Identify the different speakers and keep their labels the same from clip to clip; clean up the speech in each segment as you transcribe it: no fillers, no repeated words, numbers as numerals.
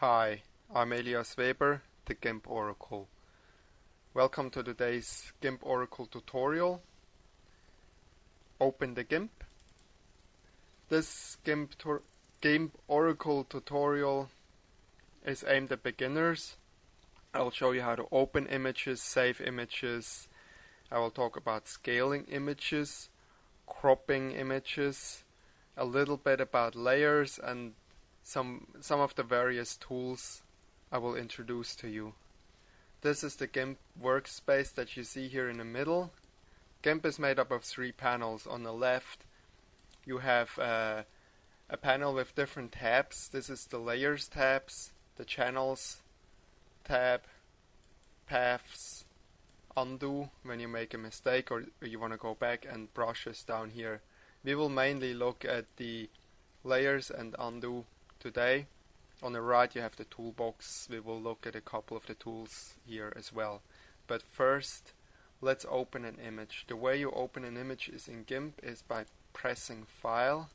Speaker 1: Hi, I'm Elias Weber, the Gimp Oracle. Welcome to today's Gimp Oracle tutorial. Open the Gimp. This Gimp Oracle tutorial is aimed at beginners. I'll show you how to open images, save images. I will talk about scaling images, cropping images, a little bit about layers, and some of the various tools I will introduce to you. This is the Gimp workspace that you see here in the middle. Gimp is made up of 3 panels. On the left you have a panel with different tabs. This is the layers tabs, the channels tab, paths, undo when you make a mistake or you want to go back, and brushes down here. We will mainly look at the layers and undo today. On the right you have the toolbox. We will look at a couple of the tools here as well. But first, let's open an image. The way you open an image is in Gimp is by pressing File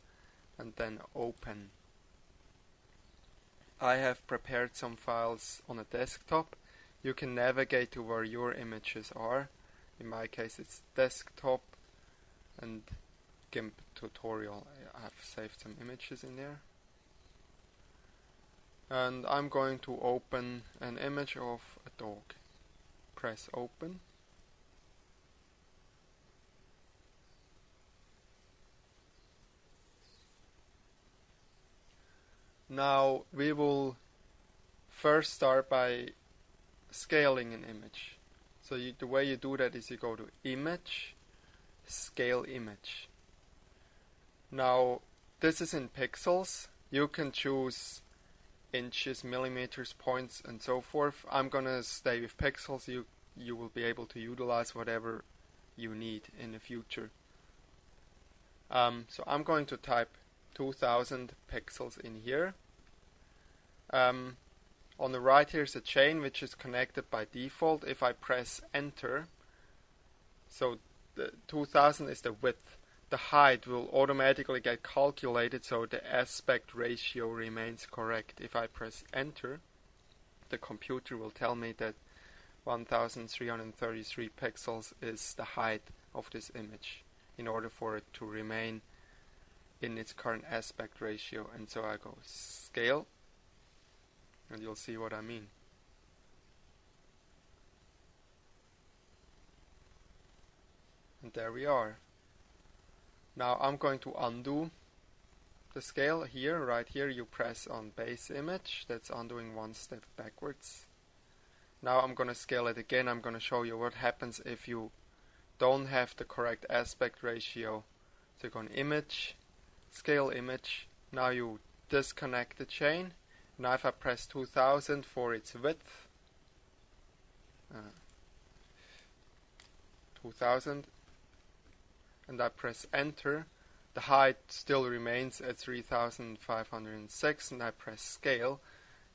Speaker 1: and then Open. I have prepared some files on a desktop. You can navigate to where your images are. In my case it's desktop and Gimp tutorial. I have saved some images in there. And I'm going to open an image of a dog. Press Open. Now we will first start by scaling an image. So the way you do that is you go to Image, Scale Image. Now this is in pixels. You can choose inches, millimeters, points, and so forth. I'm gonna stay with pixels. You will be able to utilize whatever you need in the future. So I'm going to type 2000 pixels in here. On the right here is a chain which is connected by default. If I press enter, so the 2000 is the width. The height will automatically get calculated so the aspect ratio remains correct. If I press enter, the computer will tell me that 1333 pixels is the height of this image in order for it to remain in its current aspect ratio. And so I go scale, and you'll see what I mean. And there we are. Now I'm going to undo the scale here. Right here you press on base image. That's undoing one step backwards. Now I'm going to scale it again. I'm going to show you what happens if you don't have the correct aspect ratio. So you go on Image, Scale Image. Now you disconnect the chain. Now if I press 2000 for its width, 2000, and I press enter, the height still remains at 3506, and I press scale,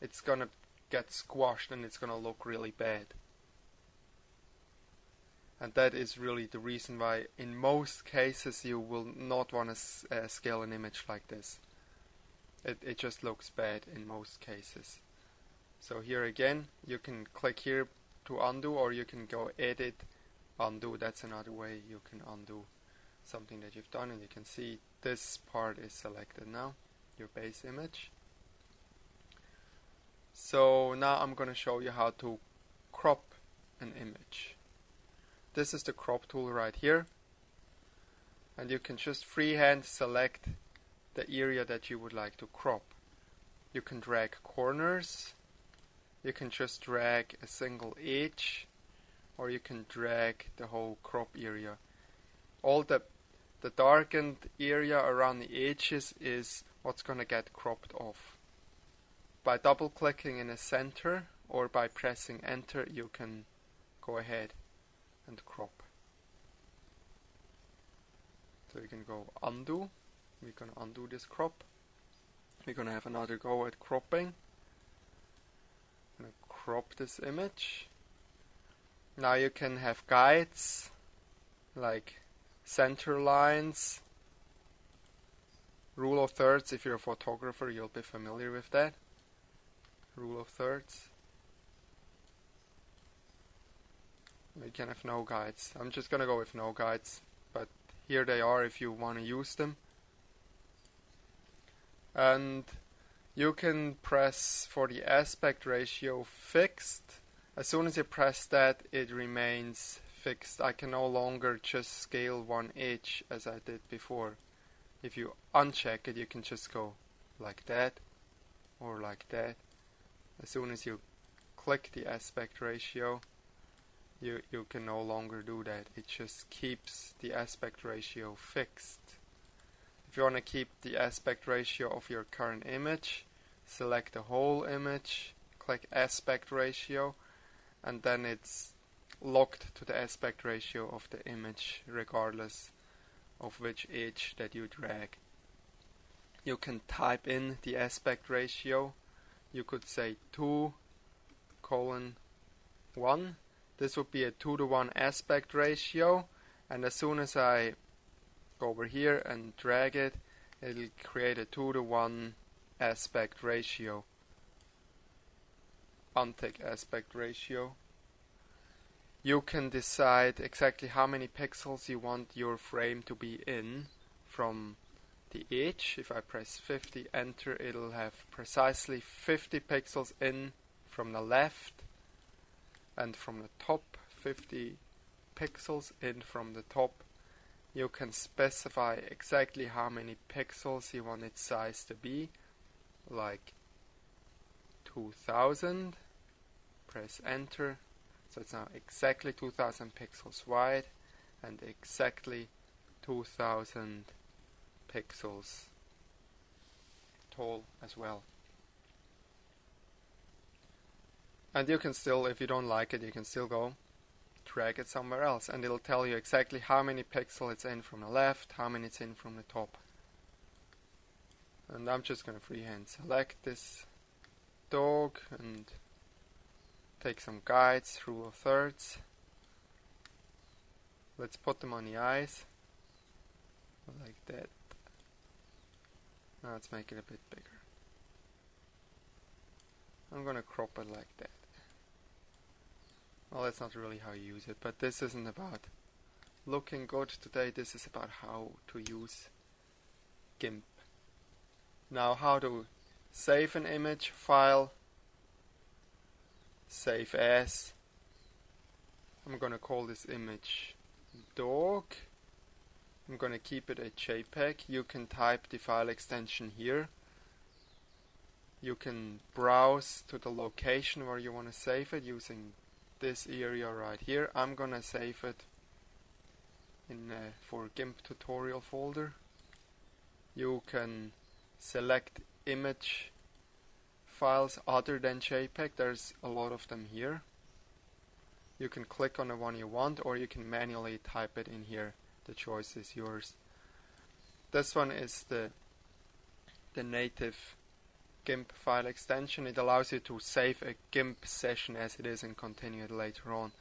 Speaker 1: it's gonna get squashed and it's gonna look really bad. And that is really the reason why in most cases you will not want to scale an image like this. It just looks bad in most cases. So here again, you can click here to undo, or you can go edit, undo. That's another way you can undo something that you've done, and you can see this part is selected now, your base image. So now I'm going to show you how to crop an image. This is the crop tool right here, and you can just freehand select the area that you would like to crop. You can drag corners, you can just drag a single edge, or you can drag the whole crop area. All the darkened area around the edges is what's going to get cropped off. By double clicking in the center or by pressing enter, you can go ahead and crop. So you can go undo. We're going to undo this crop. We're going to have another go at cropping. I'm going to crop this image. Now you can have guides like center lines, rule of thirds. If you're a photographer, you'll be familiar with that. rule of thirds. You can have no guides. I'm just gonna go with no guides, but here they are if you want to use them. And you can press for the aspect ratio fixed. As soon as you press that, it remains fixed. I can no longer just scale 1/8 as I did before. If you uncheck it, you can just go like that or like that. As soon as you click the aspect ratio, you can no longer do that. It just keeps the aspect ratio fixed. If you want to keep the aspect ratio of your current image, select the whole image, click aspect ratio, and then it's locked to the aspect ratio of the image regardless of which edge that you drag. You can type in the aspect ratio. You could say 2:1. This would be a 2:1 aspect ratio, and as soon as I go over here and drag it, it'll create a 2:1 aspect ratio. Untick aspect ratio. You can decide exactly how many pixels you want your frame to be in from the edge. If I press 50, enter, it'll have precisely 50 pixels in from the left, and from the top 50 pixels in from the top. You can specify exactly how many pixels you want its size to be, like 2000. Press enter. So it's now exactly 2000 pixels wide and exactly 2000 pixels tall as well. And you can still, if you don't like it, you can still go drag it somewhere else, and it'll tell you exactly how many pixels it's in from the left, how many it's in from the top. And I'm just going to freehand select this dog and take some guides, rule of thirds. Let's put them on the eyes, like that. Now let's make it a bit bigger. I'm going to crop it like that. Well, that's not really how you use it, but this isn't about looking good today. This is about how to use Gimp. Now, how to save an image file. Save as. I'm going to call this image dog. I'm going to keep it a JPEG. You can type the file extension here. You can browse to the location where you want to save it using this area right here. I'm gonna save it in for Gimp tutorial folder. You can select image files other than JPEG. There's a lot of them here. You can click on the one you want, or you can manually type it in here. The choice is yours. This one is the native Gimp file extension. It allows you to save a Gimp session as it is and continue it later on.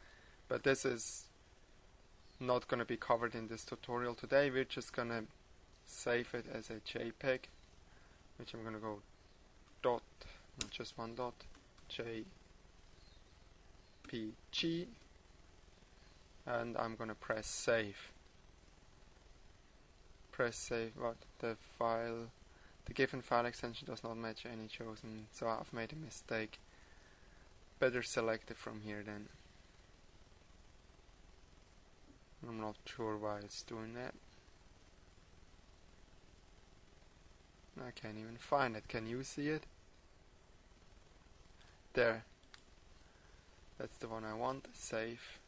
Speaker 1: But this is not going to be covered in this tutorial today. We're just going to save it as a JPEG, which I'm going to go dot, not just one dot, JPG, and I'm going to press save. Press save. What? The given file extension does not match any chosen, so I've made a mistake. Better select it from here then. I'm not sure why it's doing that. I can't even find it. Can you see it? There. That's the one I want. Save.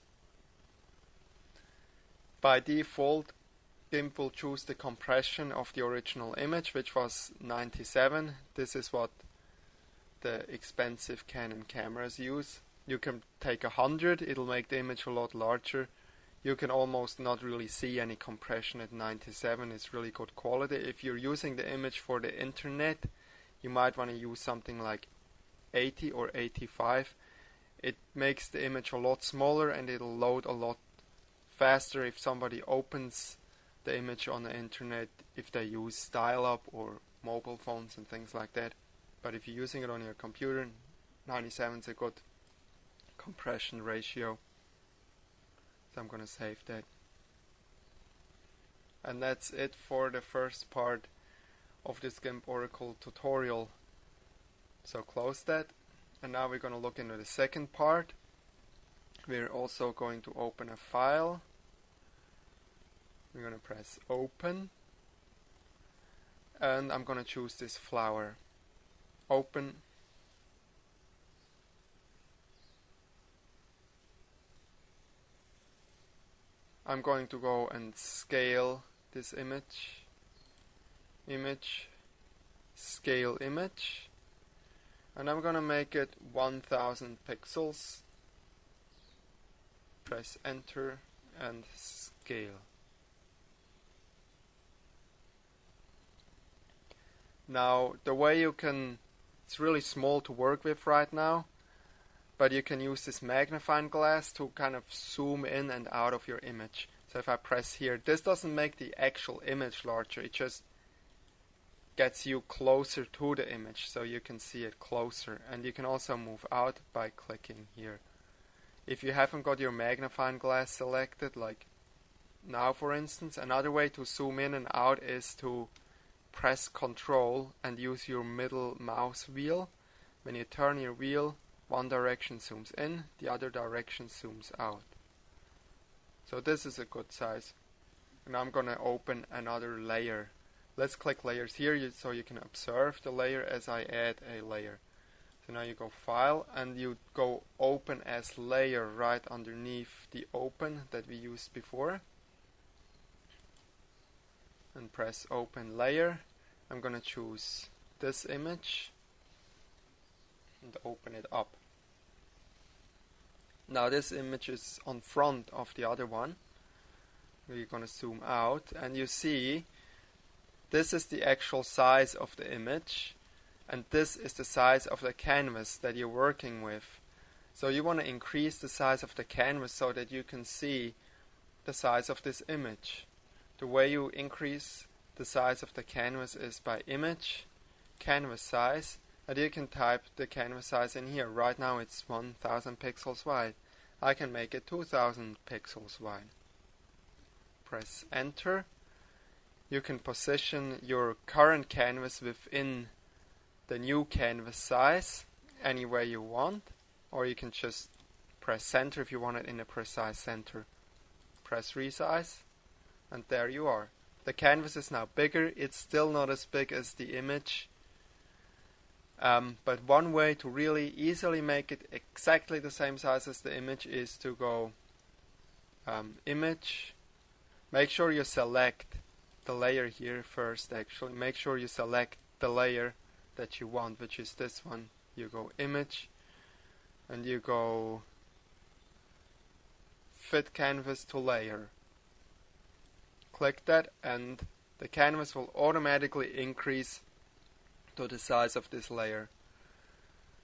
Speaker 1: By default, Gimp will choose the compression of the original image, which was 97. This is what the expensive Canon cameras use. You can take 100, it'll make the image a lot larger. You can almost not really see any compression at 97. It's really good quality. If you're using the image for the internet, you might want to use something like 80 or 85. It makes the image a lot smaller and it'll load a lot faster if somebody opens the image on the internet, if they use dial-up or mobile phones and things like that. But if you're using it on your computer, 97 is a good compression ratio. So I'm gonna save that. And that's it for the first part of this Gimp Oracle tutorial. So close that. And now we're gonna look into the second part. We're also going to open a file. We're gonna press open. And I'm gonna choose this flower. Open. I'm going to go and scale this image, scale image, and I'm gonna make it 1000 pixels. Press enter and scale. Now the way you can, it's really small to work with right now, but you can use this magnifying glass to kind of zoom in and out of your image. So if I press here, this doesn't make the actual image larger, it just gets you closer to the image so you can see it closer. And you can also move out by clicking here. If you haven't got your magnifying glass selected, like now for instance, another way to zoom in and out is to press Ctrl and use your middle mouse wheel. When you turn your wheel, one direction zooms in, the other direction zooms out. So this is a good size. And I'm gonna open another layer. Let's click layers here so you can observe the layer as I add a layer. So now you go file and you go open as layer right underneath the open that we used before. And press open layer. I'm gonna choose this image and open it up. Now this image is on front of the other one. We're gonna zoom out and you see this is the actual size of the image and this is the size of the canvas that you're working with. So you want to increase the size of the canvas so that you can see the size of this image. The way you increase the size of the canvas is by image, canvas size, and you can type the canvas size in here. Right now it's 1000 pixels wide. I can make it 2000 pixels wide. Press enter. You can position your current canvas within the new canvas size anywhere you want, or you can just press center if you want it in a precise center. Press resize, and there you are. The canvas is now bigger. It's still not as big as the image. But one way to really easily make it exactly the same size as the image is to go image. Make sure you select the layer here first actually. Make sure you select the layer that you want, which is this one. You go image and you go fit canvas to layer. Click that and the canvas will automatically increase to the size of this layer.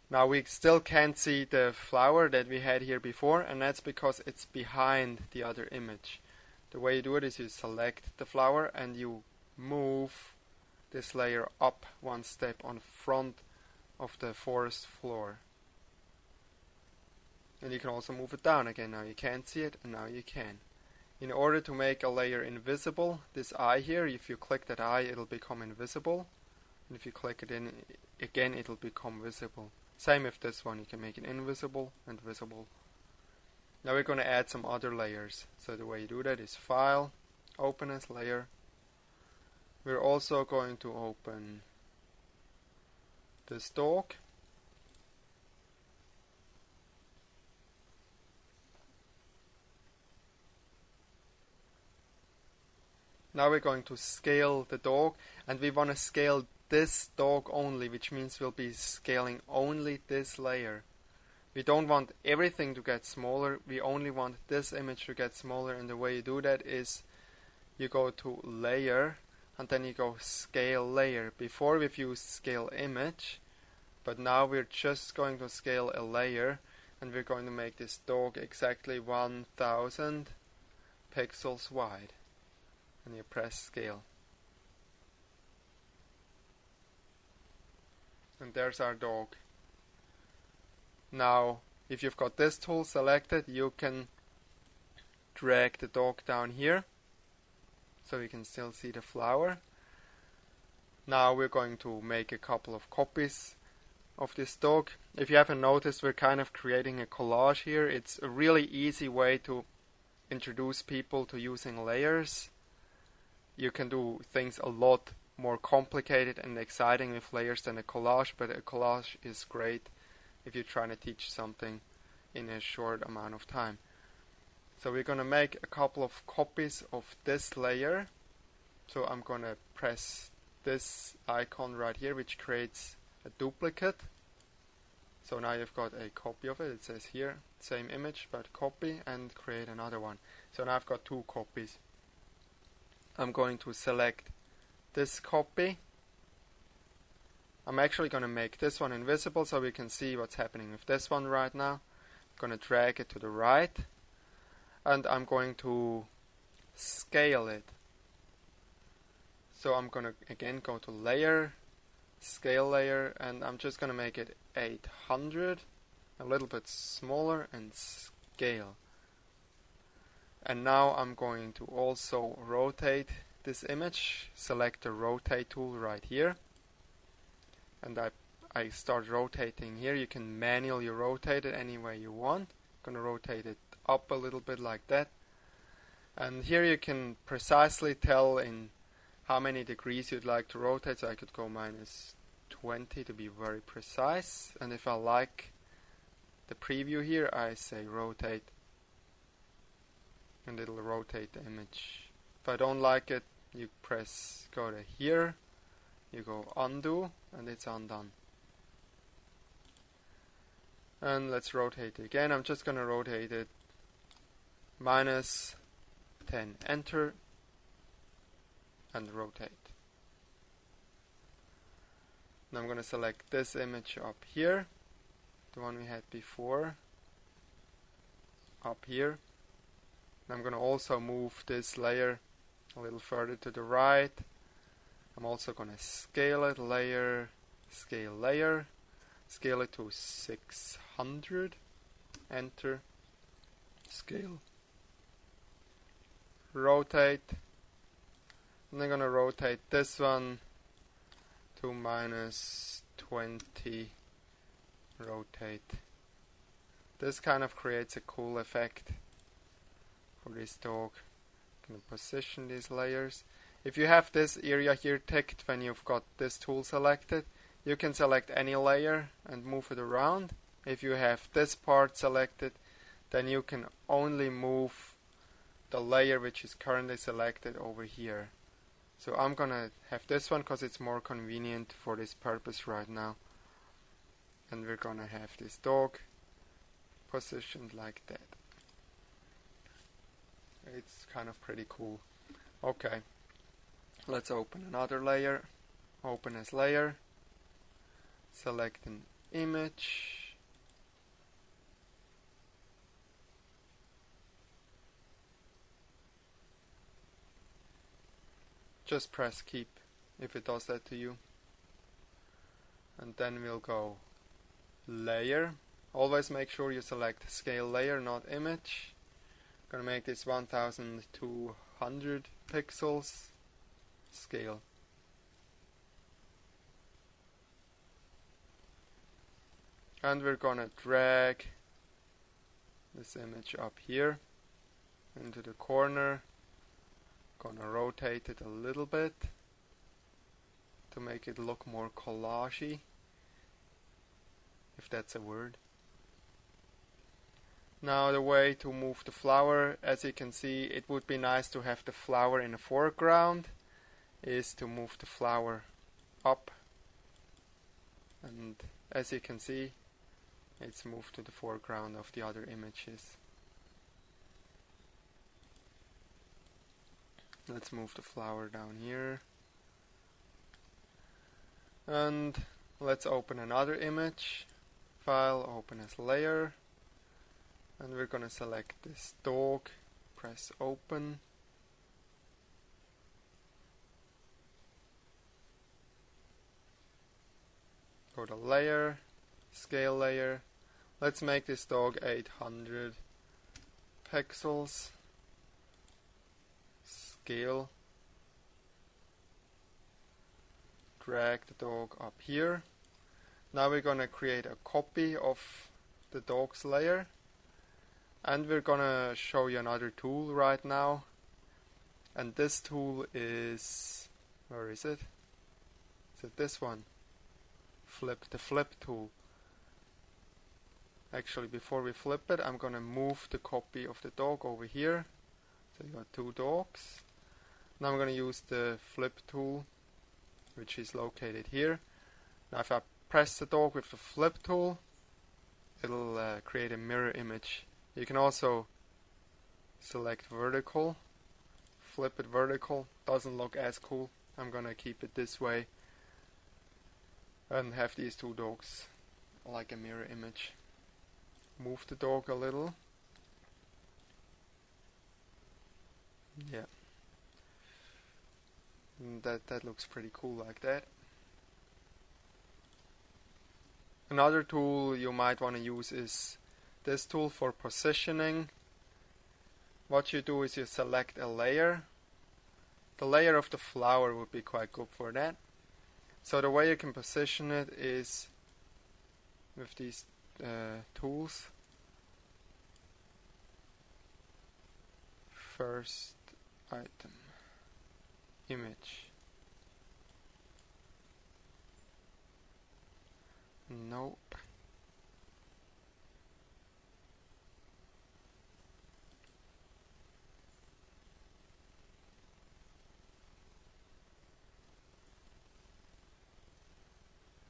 Speaker 1: Now we still can't see the flower that we had here before, and that's because it's behind the other image. The way you do it is you select the flower and you move this layer up one step on front of the forest floor. And you can also move it down again. Now you can't see it and now you can. In order to make a layer invisible, this eye here, if you click that eye it'll become invisible. And if you click it in again, it'll become visible. Same with this one, you can make it invisible and visible. Now we're going to add some other layers. So the way you do that is File, Open as Layer. We're also going to open this dog. Now we're going to scale the dog, and we want to scale this dog only, which means we'll be scaling only this layer. We don't want everything to get smaller, we only want this image to get smaller, and the way you do that is you go to Layer and then you go Scale Layer. Before we've used Scale Image, but now we're just going to scale a layer, and we're going to make this dog exactly 1000 pixels wide. And you press Scale. And there's our dog. Now, if you've got this tool selected, you can drag the dog down here so you can still see the flower. Now we're going to make a couple of copies of this dog. If you haven't noticed, we're kind of creating a collage here. It's a really easy way to introduce people to using layers. You can do things a lot more complicated and exciting with layers than a collage, but a collage is great if you're trying to teach something in a short amount of time. So we're going to make a couple of copies of this layer. So I'm going to press this icon right here, which creates a duplicate. So now you've got a copy of it. It says here, same image, but copy, and create another one. So now I've got two copies. I'm going to select this copy. I'm actually going to make this one invisible so we can see what's happening with this one right now. I'm going to drag it to the right, and I'm going to scale it. So I'm going to again go to layer, scale layer, and I'm just going to make it 800, a little bit smaller, and scale. And now I'm going to also rotate this image. Select the rotate tool right here, and I start rotating here. You can manually rotate it any way you want. I'm going to rotate it up a little bit like that, and here you can precisely tell in how many degrees you'd like to rotate. So I could go -20 to be very precise, and if I like the preview here, I say rotate, and it'll rotate the image. If I don't like it, you go to here, you go undo, and it's undone. And let's rotate it again. I'm just going to rotate it -10, enter, and rotate. Now I'm going to select this image up here, the one we had before, up here. I'm going to also move this layer a little further to the right. I'm also going to scale it, layer, scale it to 600, enter, scale, rotate, and I'm going to rotate this one to -20, rotate. This kind of creates a cool effect for this dog. I'm going to position these layers. If you have this area here ticked when you've got this tool selected, you can select any layer and move it around. If you have this part selected, then you can only move the layer which is currently selected over here. So I'm gonna have this one because it's more convenient for this purpose right now. And we're gonna have this dog positioned like that. It's kind of pretty cool. Okay, let's open another layer. Open as layer. Select an image. Just press keep if it does that to you. And then we'll go layer. Always make sure you select scale layer, not image. Gonna make this 1200 pixels. Scale. And we're gonna drag this image up here into the corner. Gonna rotate it a little bit to make it look more collagey, if that's a word. Now the way to move the flower, as you can see, it would be nice to have the flower in the foreground, is to move the flower up, and as you can see, it's moved to the foreground of the other images. Let's move the flower down here. And let's open another image. File, open as layer. And we're gonna select this dog. Press open. Go to layer, scale layer, Let's make this dog 800 pixels. Scale. Drag the dog up here. Now we're gonna create a copy of the dog's layer. And we're gonna show you another tool right now. And this tool is, where is it? Is it this one? The flip tool. Actually, before we flip it, I'm gonna move the copy of the dog over here. So you got two dogs. Now I'm gonna use the flip tool, which is located here. Now if I press the dog with the flip tool, it'll create a mirror image. You can also select vertical, flip it vertical. Doesn't look as cool. I'm gonna keep it this way and have these two dogs like a mirror image. Move the dog a little. Yeah. And that looks pretty cool like that. Another tool you might want to use is this tool for positioning. What you do is you select a layer. The layer of the flower would be quite good for that. So the way you can position it is with these tools. First item, image. Nope.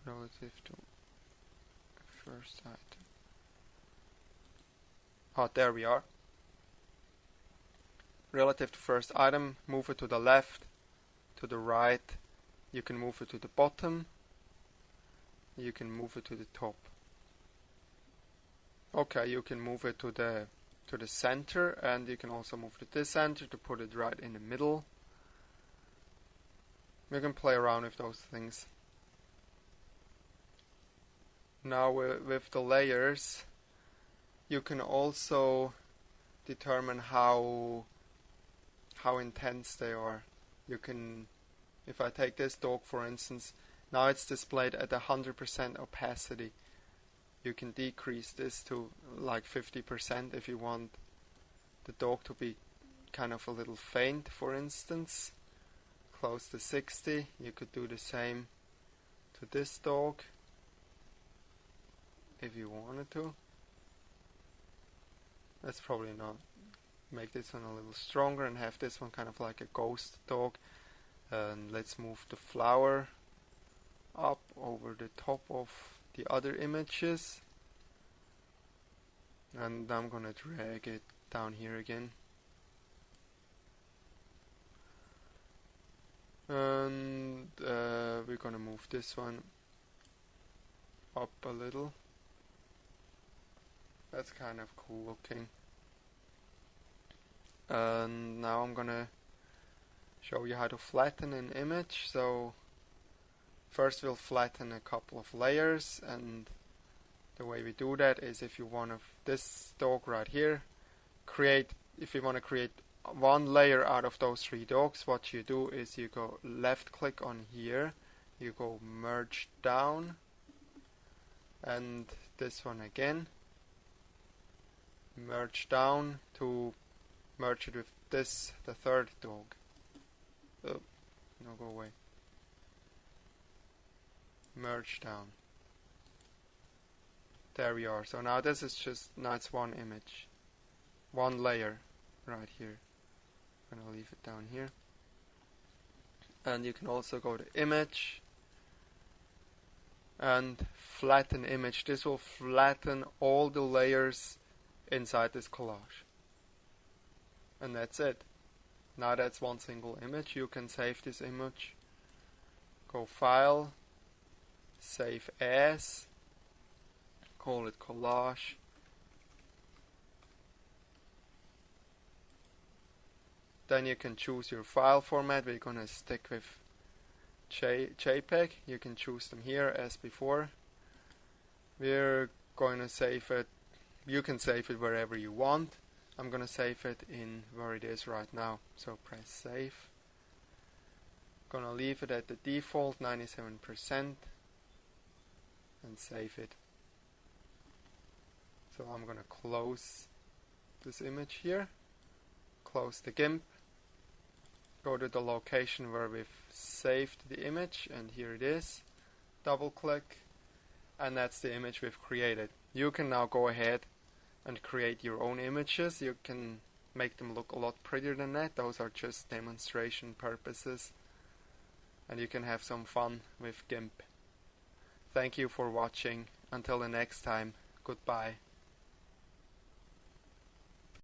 Speaker 1: Relative to first item. Oh, there we are. Relative to first item, move it to the left, to the right. You can move it to the bottom. You can move it to the top. Okay, you can move it to the center, and you can also move it to the center to put it right in the middle. You can play around with those things. Now with the layers, you can also determine how intense they are. You can, if I take this dog for instance, now it's displayed at 100% opacity. You can decrease this to like 50% if you want the dog to be kind of a little faint, for instance. Close to 60. You could do the same to this dog if you wanted to. Let's probably not. Make this one a little stronger and have this one kind of like a ghost dog. And let's move the flower up over the top of the other images. And I'm gonna drag it down here again. And we're gonna move this one up a little. That's kind of cool looking. And now I'm gonna show you how to flatten an image. So first we'll flatten a couple of layers, and the way we do that is if you want this dog right here, if you want to create one layer out of those three dogs, what you do is you go left click on here, you go merge down, and this one again, merge down to merge it with this, the third dog. Oh, no, go away. Merge down. There we are. So now this is now it's one image. One layer right here. I'm gonna leave it down here. And you can also go to image and flatten image. This will flatten all the layers inside this collage. And that's it. Now that's one single image. You can save this image. Go File, Save As, call it collage. Then you can choose your file format. We're gonna stick with JPEG. You can choose them here as before. We're going to save it. You can save it wherever you want. I'm going to save it in where it is right now. So press save. Gonna leave it at the default 97% and save it. So I'm gonna close this image here, close the GIMP, go to the location where we've saved the image, and here it is. Double click, and that's the image we've created. You can now go ahead and create your own images. You can make them look a lot prettier than that. Those are just demonstration purposes, and you can have some fun with GIMP. Thank you for watching. Until the next time, goodbye.